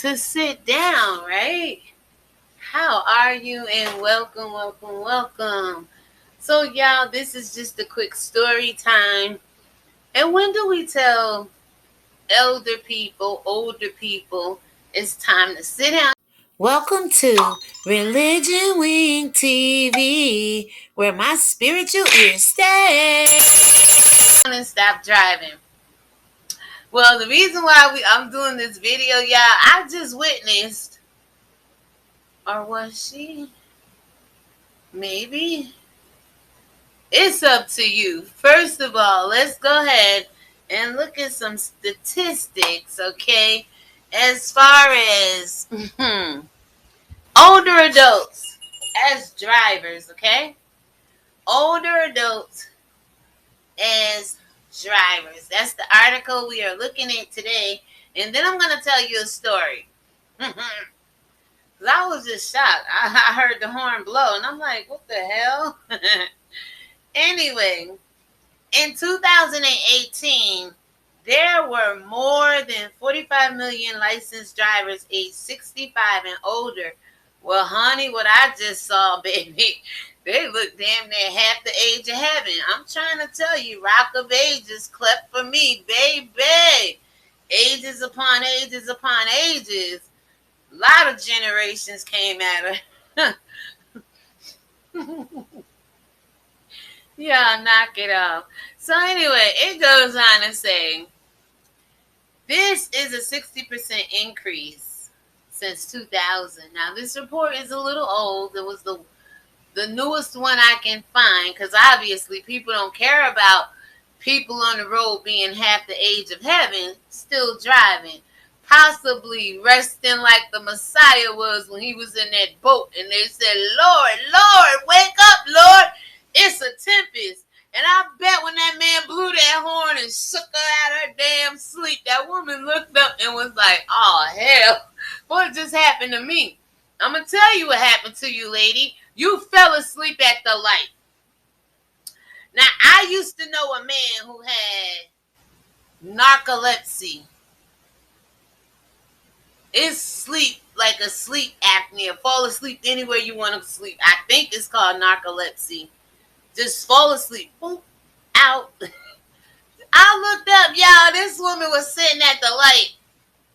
to sit down, right? How are you? And welcome. So, y'all, this is just a quick story time. And when do we tell older people, it's time to sit down? Welcome to Religion Wing TV, where my spiritual ears stay. And stop driving. Well, the reason why I'm doing this video, y'all, I just witnessed, or was she? Maybe. It's up to you. First of all, let's go ahead and look at some statistics, okay? As far as older adults as drivers, okay? Older adults as drivers. That's the article we are looking at today. And then I'm going to tell you a story. I was just shocked. I heard the horn blow, and I'm like, what the hell? Anyway, in 2018, there were more than 45 million licensed drivers aged 65 and older. Well, honey, what I just saw, baby, they look damn near half the age of heaven. I'm trying to tell you, Rock of Ages cleft for me, baby. Ages upon ages upon ages. A lot of generations came at her. Yeah, knock it off. So anyway, it goes on to say, this is a 60% increase since 2000. Now, this report is a little old. It was the newest one I can find, because obviously people don't care about people on the road being half the age of heaven still driving, possibly resting like the Messiah was when he was in that boat and they said, Lord, wake up, Lord, it's a tempest. And I bet when that man blew that horn and shook her out of her damn sleep, that woman looked up and was like, oh hell, what just happened to me? I'm going to tell you what happened to you, lady. You fell asleep at the light. Now, I used to know a man who had narcolepsy. It's sleep, like a sleep apnea. Fall asleep anywhere you want to sleep. I think it's called narcolepsy. Just fall asleep. Boop, out. I looked up, y'all. This woman was sitting at the light,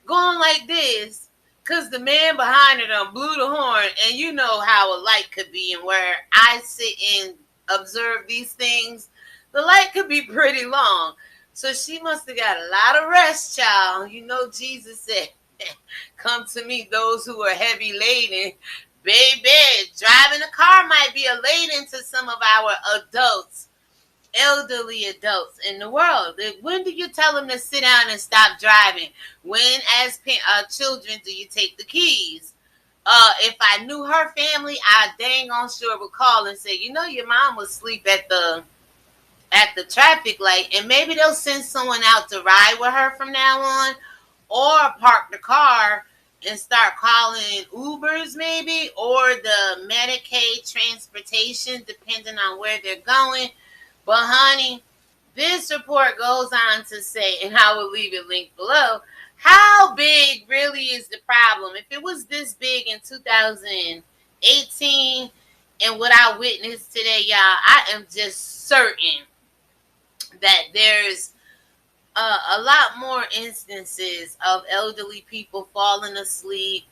going like this, because the man behind her done blew the horn. And you know how a light could be, and where I sit and observe these things, the light could be pretty long. So she must have got a lot of rest, child. You know, Jesus said, come to me, those who are heavy laden. Baby, driving a car might be a laden to some of our adults, elderly adults in the world. When do you tell them to sit down and stop driving? When, as children, do you take the keys? If I knew her family, I dang on sure would call and say, you know, your mom was asleep at the traffic light, and maybe they'll send someone out to ride with her from now on, or park the car and start calling Ubers maybe, or the Medicaid transportation, depending on where they're going. But honey, this report goes on to say, and I will leave it linked below, how big really is the problem? If it was this big in 2018 and what I witnessed today, y'all, I am just certain that there's a lot more instances of elderly people falling asleep,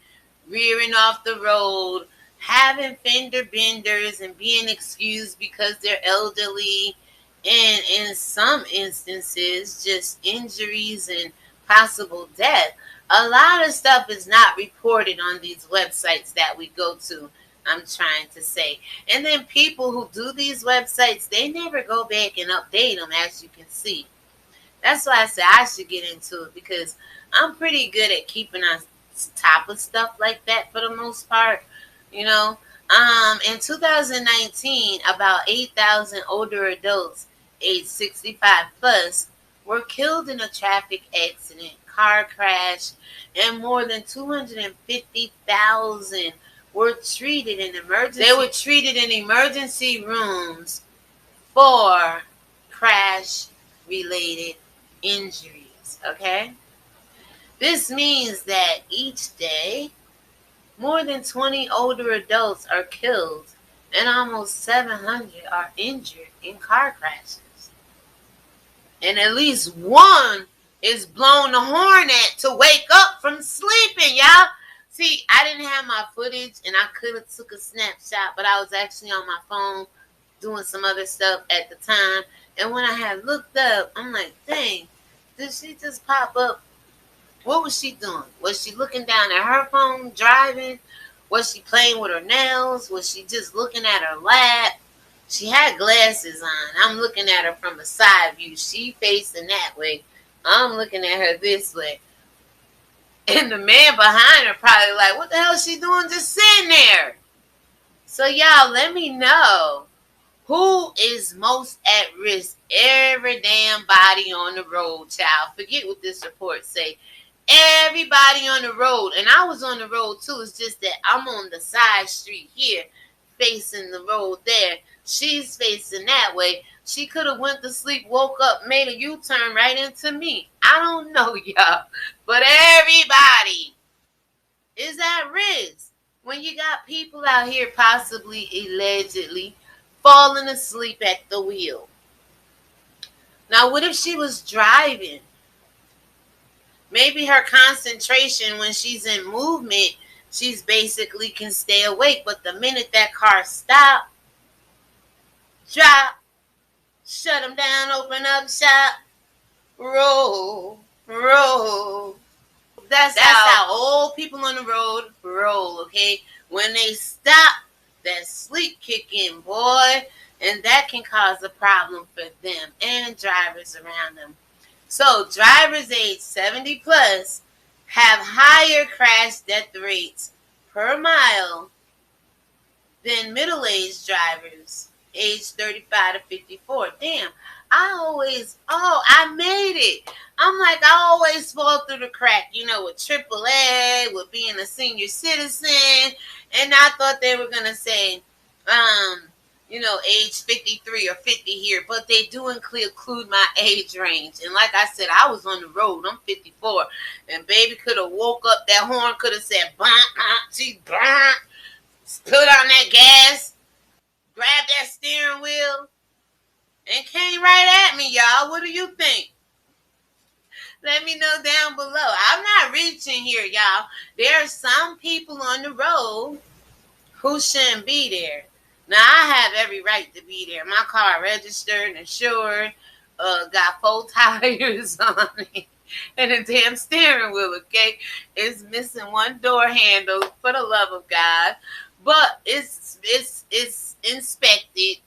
rearing off the road, having fender benders and being excused because they're elderly, and in some instances, just injuries and possible death. A lot of stuff is not reported on these websites that we go to, I'm trying to say. And then people who do these websites, they never go back and update them, as you can see. That's why I said I should get into it, because I'm pretty good at keeping on top of stuff like that for the most part. You know, in 2019, about 8,000 older adults aged 65 plus were killed in a traffic accident, car crash, and more than 250,000 were treated in emergency. They were treated in emergency rooms for crash-related injuries, okay? This means that each day, more than 20 older adults are killed and almost 700 are injured in car crashes. And at least one is blown the horn at to wake up from sleeping, y'all. See, I didn't have my footage and I could have took a snapshot, but I was actually on my phone doing some other stuff at the time. And when I had looked up, I'm like, dang, did she just pop up? What was she doing? Was she looking down at her phone, driving? Was she playing with her nails? Was she just looking at her lap? She had glasses on. I'm looking at her from a side view. She facing that way. I'm looking at her this way. And the man behind her probably like, what the hell is she doing just sitting there? So y'all, let me know. Who is most at risk? Every damn body on the road, child. Forget what this report say. Everybody on the road. And I was on the road too. It's just that I'm on the side street here, facing the road there. She's facing that way. She could have went to sleep, woke up, made a U-turn right into me. I don't know, y'all. But everybody is at risk. When you got people out here possibly, allegedly, falling asleep at the wheel. Now, what if she was driving? Maybe her concentration when she's in movement, she's basically can stay awake. But the minute that car stops, drop, shut them down, open up shop, roll, roll. That's how old people on the road roll, okay? When they stop, that sleep kick in, boy, and that can cause a problem for them and drivers around them. So drivers age 70 plus have higher crash death rates per mile than middle-aged drivers age 35 to 54. Damn, I made it. I'm like, I always fall through the crack, with AAA, with being a senior citizen. And I thought they were going to say, age 53 or 50 here, but they do include my age range. And like I said, I was on the road. I'm 54. And baby could have woke up, that horn could have said, she put on that gas, grabbed that steering wheel, and came right at me, y'all. What do you think? Let me know down below. I'm not reaching here, y'all. There are some people on the road who shouldn't be there. Now, I have every right to be there. My car registered, insured, got 4 tires on it, and a damn steering wheel, okay? It's missing 1 door handle, for the love of God. But it's inspected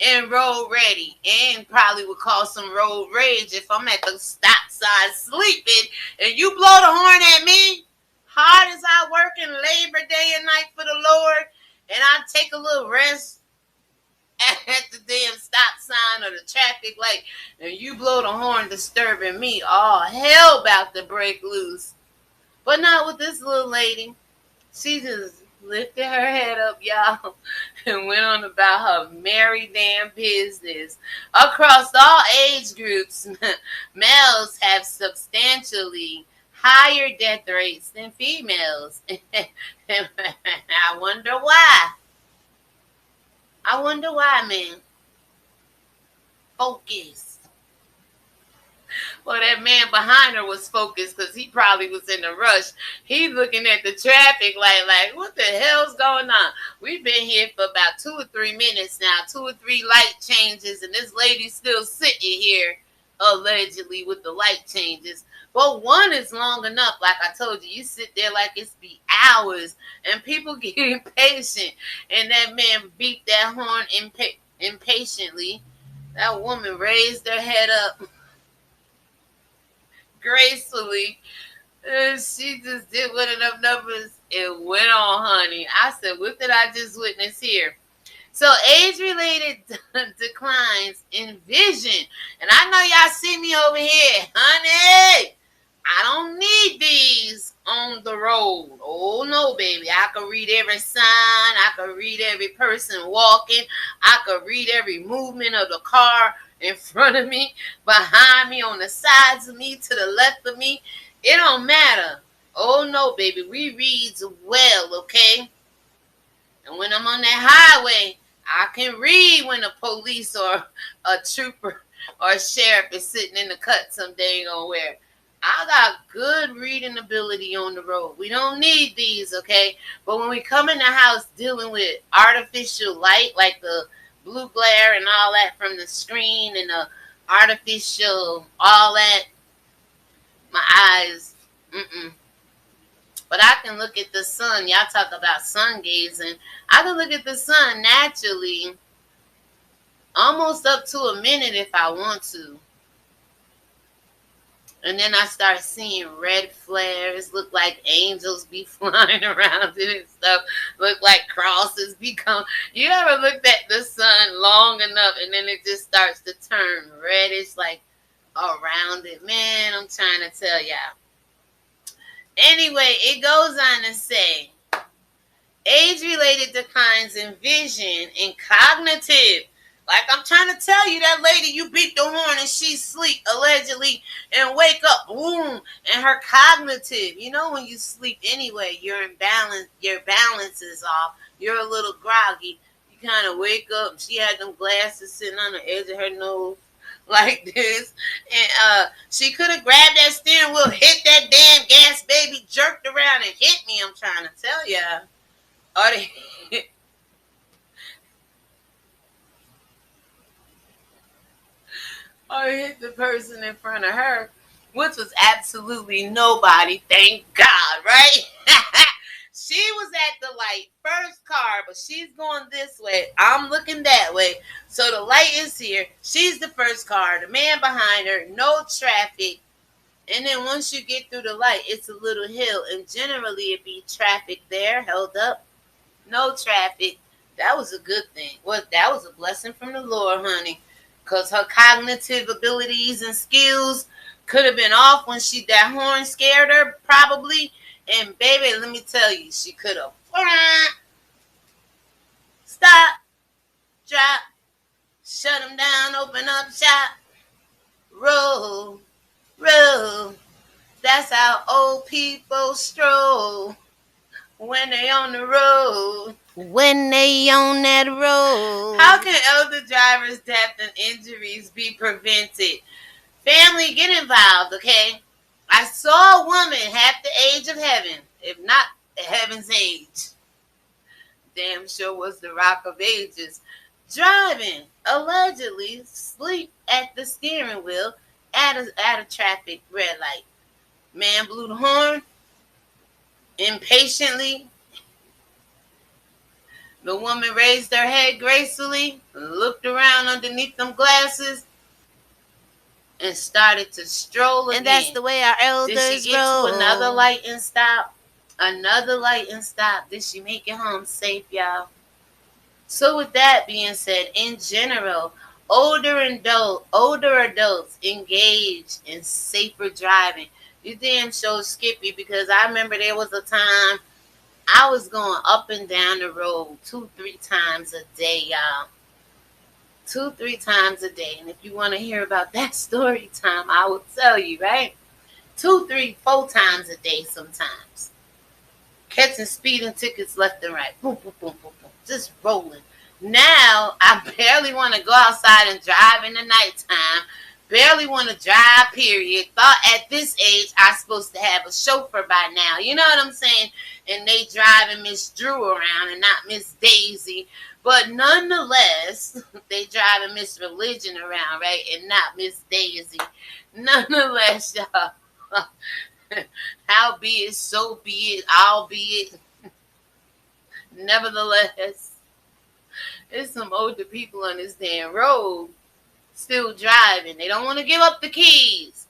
and road ready, and probably would cause some road rage if I'm at the stop sign sleeping and you blow the horn at me. Hard as I work in labor day and night for the Lord, and I take a little rest at the damn stop sign or the traffic light, and you blow the horn disturbing me, all hell about to break loose. But not with this little lady. She just lifted her head up, y'all, and went on about her merry damn business. Across all age groups, males have substantially higher death rates than females. I wonder why. Man. Focus. Well, that man behind her was focused because he probably was in a rush. He's looking at the traffic like, what the hell's going on? We've been here for about 2 or 3 minutes now, 2 or 3 light changes, and this lady's still sitting here, allegedly, with the light changes. But 1 is long enough. Like I told you, you sit there like it's be hours, and people get impatient, and that man beat that horn impatiently. That woman raised her head up gracefully. She just did with enough numbers. It went on, honey. I said, what did I just witness here? So age-related declines in vision. And I know y'all see me over here. Honey, I don't need these on the road. Oh, no, baby. I can read every sign. I can read every person walking. I can read every movement of the car in front of me, behind me, on the sides of me, to the left of me. It don't matter. Oh no, baby, we reads well, okay? And when I'm on that highway, I can read when a police or a trooper or a sheriff is sitting in the cut some dang on where. I got good reading ability on the road. We don't need these, okay? But when we come in the house dealing with artificial light, like the blue glare and all that from the screen and the artificial, all that, my eyes, mm-mm. But I can look at the sun. Y'all talk about sun gazing. I can look at the sun naturally, almost up to a minute if I want to. And then I start seeing red flares, look like angels be flying around it and stuff, look like crosses become. You ever looked at the sun long enough and then it just starts to turn reddish like around it? Man, I'm trying to tell y'all. Anyway, it goes on to say, age-related declines in vision and cognitive. Like I'm trying to tell you, that lady, you beat the horn and she sleep allegedly and wake up, boom, and her cognitive. You know when you sleep anyway, you're in balance. Your balance is off. You're a little groggy. You kind of wake up. She had them glasses sitting on the edge of her nose like this, and she could have grabbed that steering wheel, hit that damn gas, baby, jerked around and hit me. I'm trying to tell ya. Or they, or hit the person in front of her, which was absolutely nobody, thank God, right? She was at the light, first car, but she's going this way. I'm looking that way. So the light is here. She's the first car. The man behind her, no traffic. And then once you get through the light, it's a little hill. And generally it be traffic there, held up. No traffic. That was a good thing. Well, that was a blessing from the Lord, honey. Because her cognitive abilities and skills could have been off when that horn scared her, probably. And baby, let me tell you, she could have stop, drop, shut them down, open up shop, roll, roll. That's how old people stroll when they on the road. When they on that road. How can elder drivers' death and injuries be prevented? Family, get involved, okay? I saw a woman half the age of heaven, if not heaven's age. Damn sure was the Rock of Ages. Driving, allegedly, sleep at the steering wheel at a traffic red light. Man blew the horn impatiently. The woman raised her head gracefully, looked around underneath them glasses, and started to stroll again. And that's the way our elders roll. Did she get to another light and stop? Another light and stop. Did she make it home safe, y'all? So with that being said, in general, older adults engage in safer driving. You damn sure Skippy, because I remember there was a time I was going up and down the road 2-3 times a day, y'all. 2-3 times a day. And if you want to hear about that story time, I will tell you, right? 2, 3, 4 times a day sometimes. Catching speeding tickets left and right. Boom, boom, boom, boom, boom. Just rolling. Now, I barely want to go outside and drive in the nighttime. Barely want to drive, period. Thought at this age I supposed to have a chauffeur by now. You know what I'm saying? And they driving Miss Dru around and not Miss Daisy. But nonetheless, they driving Miss Religion around, right? And not Miss Daisy. Nonetheless, y'all. How be it, so be it, I'll be it. Nevertheless, there's some older people on this damn road still driving. They don't want to give up the keys.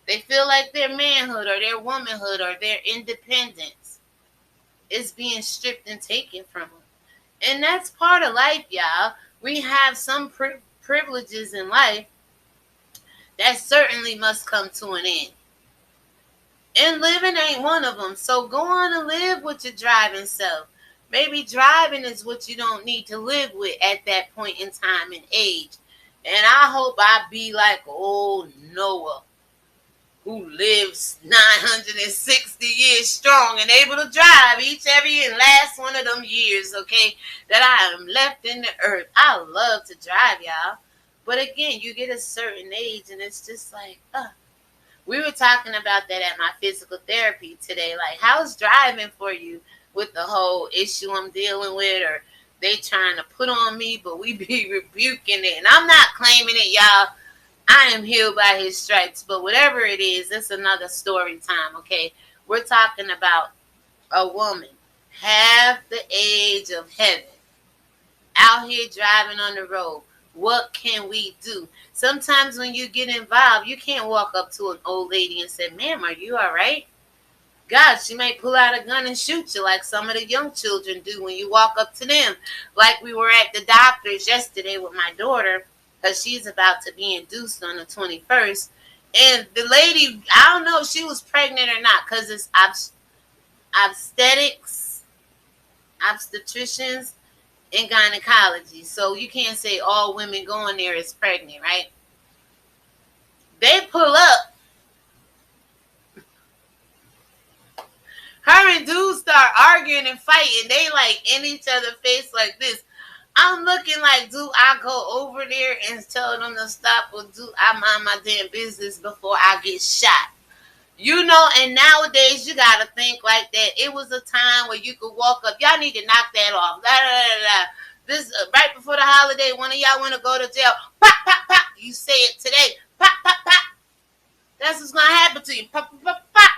They feel like their manhood or their womanhood or their independence is being stripped and taken from them. And that's part of life, y'all. We have some privileges in life that certainly must come to an end. And living ain't one of them. So go on and live with your driving self. Maybe driving is what you don't need to live with at that point in time and age. And I hope I be like old Noah. who lives 960 years strong and able to drive every and last one of them years, okay, that I am left in the earth. I love to drive, y'all. But again, you get a certain age and it's just like, we were talking about that at my physical therapy today. Like, how's driving for you with the whole issue I'm dealing with, or they trying to put on me, but we be rebuking it. And I'm not claiming it, y'all. I am healed by his stripes. But whatever it is, it's another story time, okay? We're talking about a woman, half the age of heaven, out here driving on the road. What can we do? Sometimes when you get involved, you can't walk up to an old lady and say, ma'am, are you all right? God, she may pull out a gun and shoot you like some of the young children do when you walk up to them. Like we were at the doctor's yesterday with my daughter because she's about to be induced on the 21st. And the lady, I don't know if she was pregnant or not because it's obstetricians, and gynecology. So you can't say all women going there is pregnant, right? They pull up. Her and dudes start arguing and fighting. They like in each other's face like this. I'm looking like, do I go over there and tell them to stop, or do I mind my damn business before I get shot? You know, and nowadays you gotta think like that. It was a time where you could walk up. Y'all need to knock that off. Da, da, da, da. This right before the holiday, one of y'all want to go to jail. Pop, pop, pop. You say it today. Pop, pop, pop. That's what's gonna happen to you. Pop, pop, pop, pop.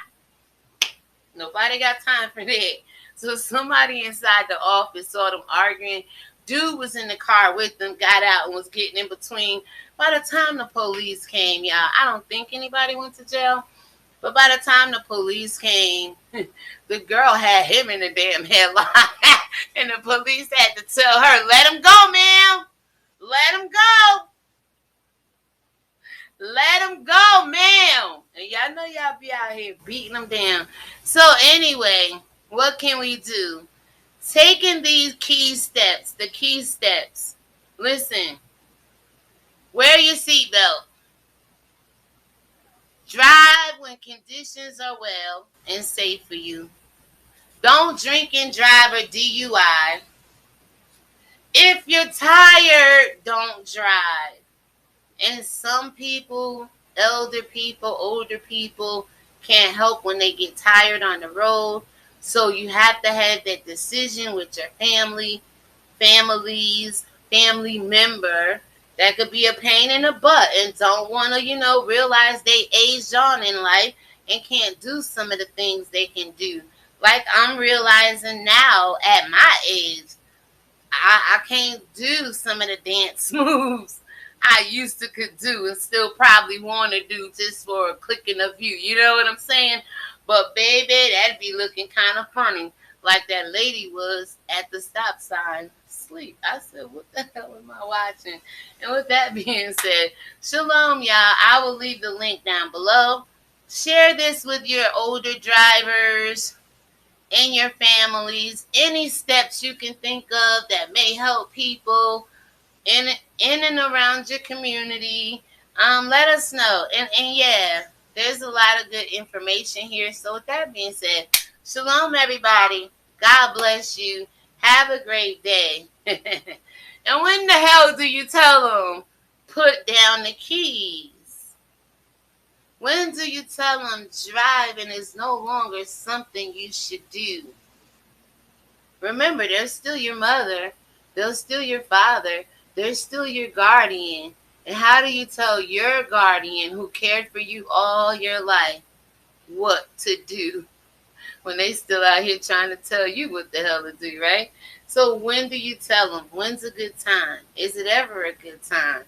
Nobody got time for that. So somebody inside the office saw them arguing. Dude was in the car with them, got out and was getting in between. By the time the police came, y'all, I don't think anybody went to jail. But by the time the police came, the girl had him in the damn headlock. And the police had to tell her, let him go, ma'am. Let him go. Let him go, ma'am. And y'all know y'all be out here beating them down. So anyway, what can we do? Taking these the key steps. Listen, wear your seatbelt. Drive when conditions are well and safe for you. Don't drink and drive or DUI. If you're tired, don't drive. And some people, older people, can't help when they get tired on the road. So you have to have that decision with your family member that could be a pain in the butt and don't want to, realize they aged on in life and can't do some of the things they can do. Like I'm realizing now at my age, I can't do some of the dance moves I used to could do and still probably want to do just for a clicking of view. You know what I'm saying? But baby, that'd be looking kind of funny, like that lady was at the stop sign, asleep. I said, what the hell am I watching? And with that being said, shalom, y'all. I will leave the link down below. Share this with your older drivers and your families. Any steps you can think of that may help people in and around your community, let us know. And yeah, there's a lot of good information here. So with that being said, shalom, everybody. God bless you. Have a great day. And when the hell do you tell them, put down the keys? When do you tell them driving is no longer something you should do? Remember, they're still your mother. They're still your father. They're still your guardian. And how do you tell your guardian who cared for you all your life what to do when they still out here trying to tell you what the hell to do, right? So when do you tell them? When's a good time? Is it ever a good time?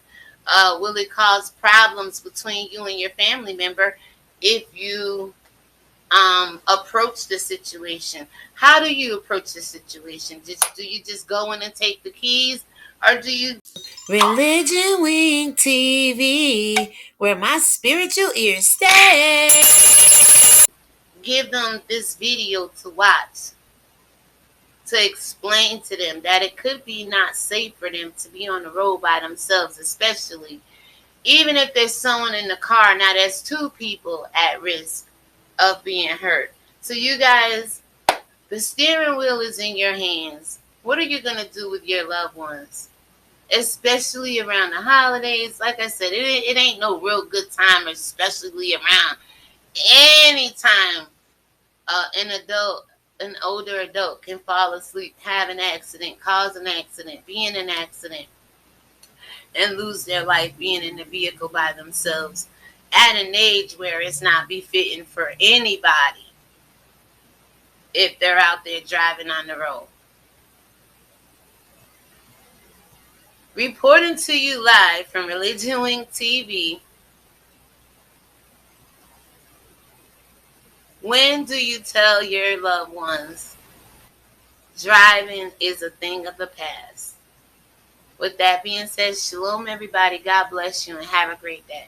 Will it cause problems between you and your family member if you approach the situation? How do you approach the situation? Do you just go in and take the keys? Or do you ReligionWinked TV, where my spiritual ears stay? Give them this video to watch, to explain to them that it could be not safe for them to be on the road by themselves, especially Even if there's someone in the car, now there's two people at risk of being hurt. So you guys, the steering wheel is in your hands. What are you going to do with your loved ones? Especially around the holidays. Like I said, it ain't no real good time, especially around any time an older adult can fall asleep, have an accident, cause an accident, be in an accident, and lose their life being in the vehicle by themselves at an age where it's not befitting for anybody if they're out there driving on the road. Reporting to you live from ReligionWinked TV. When do you tell your loved ones driving is a thing of the past? With that being said, shalom everybody. God bless you and have a great day.